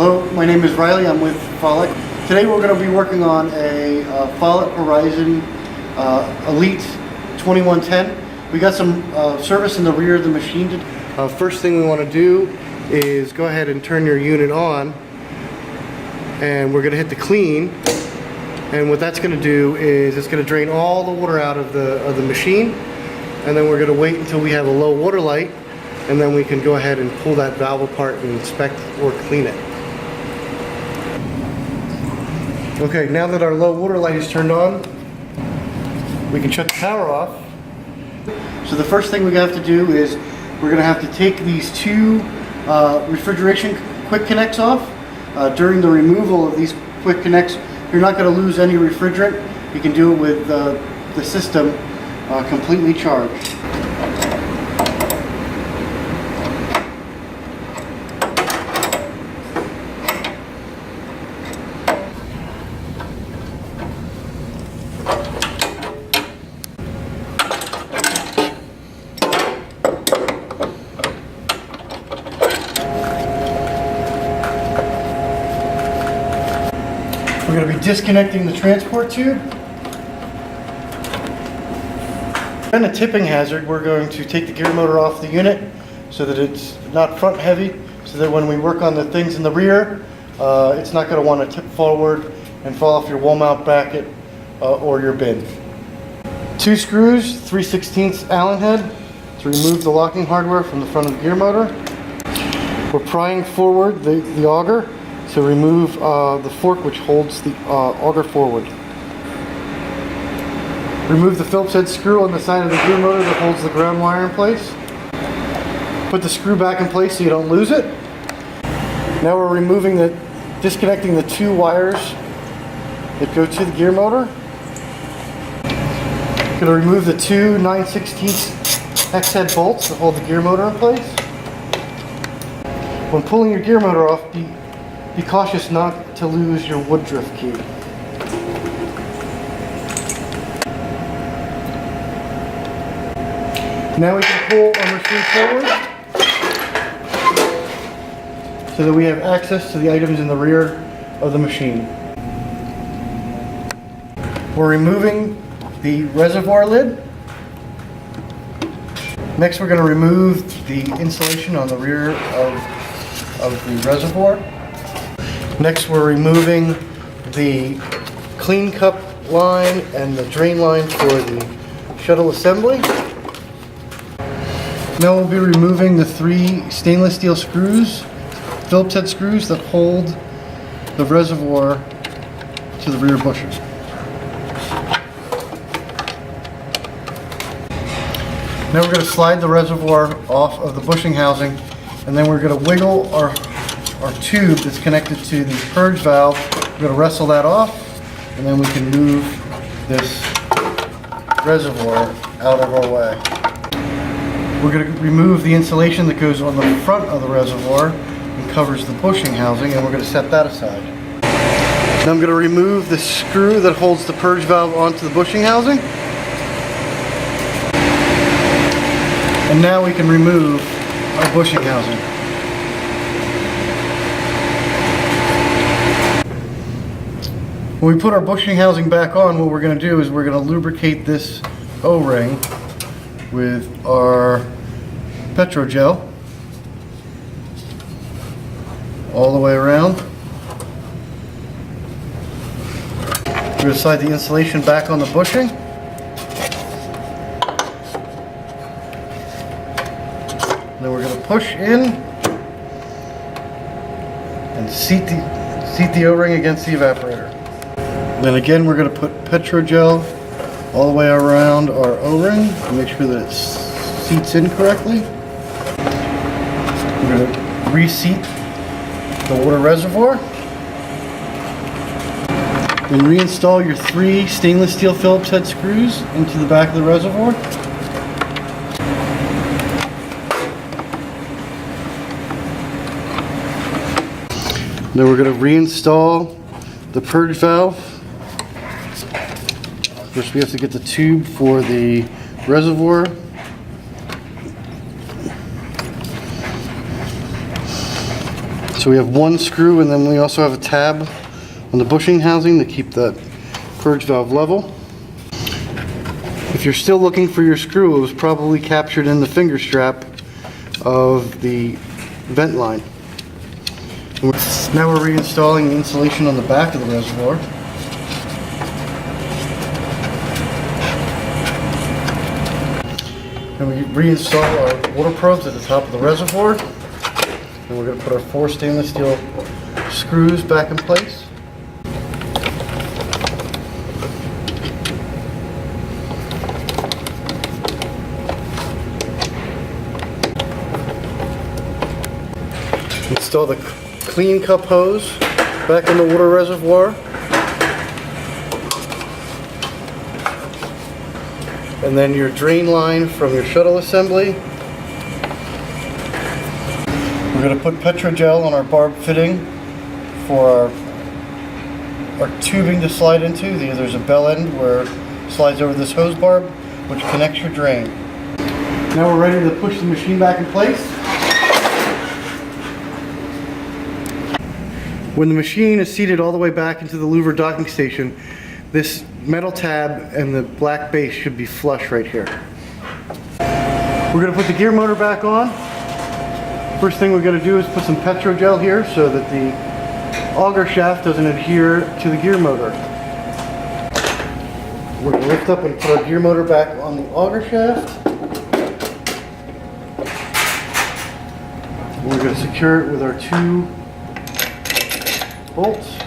Hello, my name is Riley. I'm with Follett. Today we're going to be working on a Follett Horizon Elite 2110. We got some service in the rear of the machine. First thing we want to do is go ahead and turn your unit on, and we're going to hit the clean. And what that's going to do is it's going to drain all the water out of the machine, and then we're going to wait until we have a low water light, and then we can go ahead and pull that valve apart and inspect or clean it. Okay, now that our low water light is turned on, we can shut the power off. So the first thing we have to do is we're going to have to take these two refrigeration quick connects off. During the removal of these quick connects, you're not going to lose any refrigerant. You can do it with the system completely charged. We're going to be disconnecting the transport tube. And a tipping hazard, we're going to take the gear motor off the unit so that it's not front heavy, so that when we work on the things in the rear, it's not going to want to tip forward and fall off your wall mount bracket or your bin. 2 screws, 3/16 Allen head to remove the locking hardware from the front of the gear motor. We're prying forward the auger to remove the fork which holds the auger forward. Remove the Phillips head screw on the side of the gear motor that holds the ground wire in place. Put the screw back in place so you don't lose it. Now we're disconnecting the 2 wires that go to the gear motor. Going to remove the 2 9/16 hex head bolts that hold the gear motor in place. When pulling your gear motor off, be cautious not to lose your wood drift key. Now we can pull our machine forward so that we have access to the items in the rear of the machine. We're removing the reservoir lid. Next we're going to remove the insulation on the rear of the reservoir. Next we're removing the clean cup line and the drain line for the shuttle assembly. Now we'll be removing the 3 stainless steel screws, Phillips head screws that hold the reservoir to the rear busher. Now we're going to slide the reservoir off of the bushing housing, and then we're going to wiggle our tube that's connected to the purge valve. We're going to wrestle that off, and then we can move this reservoir out of our way. We're going to remove the insulation that goes on the front of the reservoir and covers the bushing housing, and we're going to set that aside. Now I'm going to remove the screw that holds the purge valve onto the bushing housing. And now we can remove our bushing housing. When we put our bushing housing back on, what we're going to do is we're going to lubricate this O-ring with our Petro gel all the way around. We're going to slide the insulation back on the bushing. Then we're going to push in and seat the O-ring against the evaporator. Then again we're going to put Petro gel all the way around our O-ring to make sure that it seats in correctly. We're going to reseat the water reservoir. Then reinstall your 3 stainless steel Phillips head screws into the back of the reservoir. Then we're going to reinstall the purge valve. First we have to get the tube for the reservoir. So we have one screw, and then we also have a tab on the bushing housing to keep that purge valve level. If you're still looking for your screw, it was probably captured in the finger strap of the vent line. Now we're reinstalling the insulation on the back of the reservoir. And we reinstall our water probes at the top of the reservoir. And we're going to put our 4 stainless steel screws back in place. Install the clean cup hose back in the water reservoir. And then your drain line from your shuttle assembly. We're going to put Petrogel on our barb fitting for our tubing to slide into. There's a bell end where it slides over this hose barb, which connects your drain. Now we're ready to push the machine back in place. When the machine is seated all the way back into the louver docking station, this metal tab and the black base should be flush right here. We're going to put the gear motor back on. First thing we're going to do is put some Petrogel here so that the auger shaft doesn't adhere to the gear motor. We're going to lift up and put our gear motor back on the auger shaft. We're going to secure it with our 2 bolts.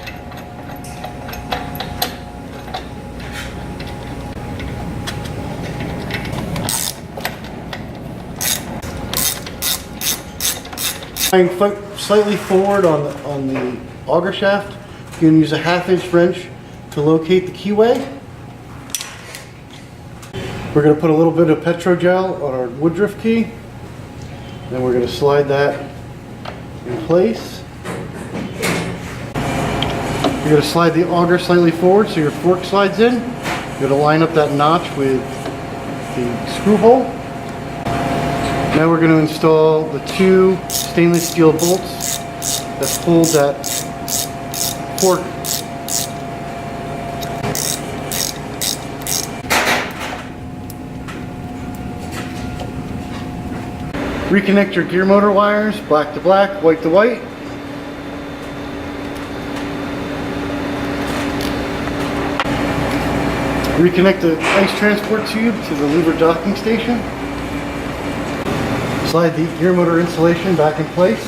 Slightly forward on the auger shaft. You can use a 1/2-inch wrench to locate the keyway. We're going to put a little bit of Petrogel on our Woodruff key. Then we're going to slide that in place. You're going to slide the auger slightly forward so your fork slides in. You're going to line up that notch with the screw hole. Now we're going to install the 2 stainless steel bolts that hold that fork. Reconnect your gear motor wires, black to black, white to white. Reconnect the ice transport tube to the louver docking station. Slide the gear motor insulation back in place.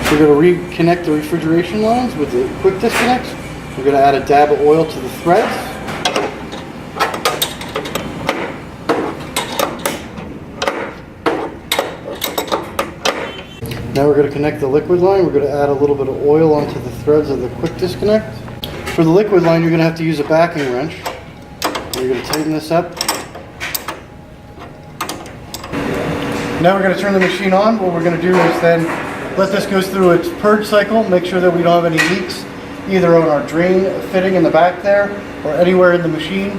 We're going to reconnect the refrigeration lines with the quick disconnects. We're going to add a dab of oil to the threads. Now we're going to connect the liquid line. We're going to add a little bit of oil onto the threads of the quick disconnect. For the liquid line, you're going to have to use a backing wrench. You're going to tighten this up. Now we're going to turn the machine on. What we're going to do is then let this go through its purge cycle, make sure that we don't have any leaks either on our drain fitting in the back there or anywhere in the machine.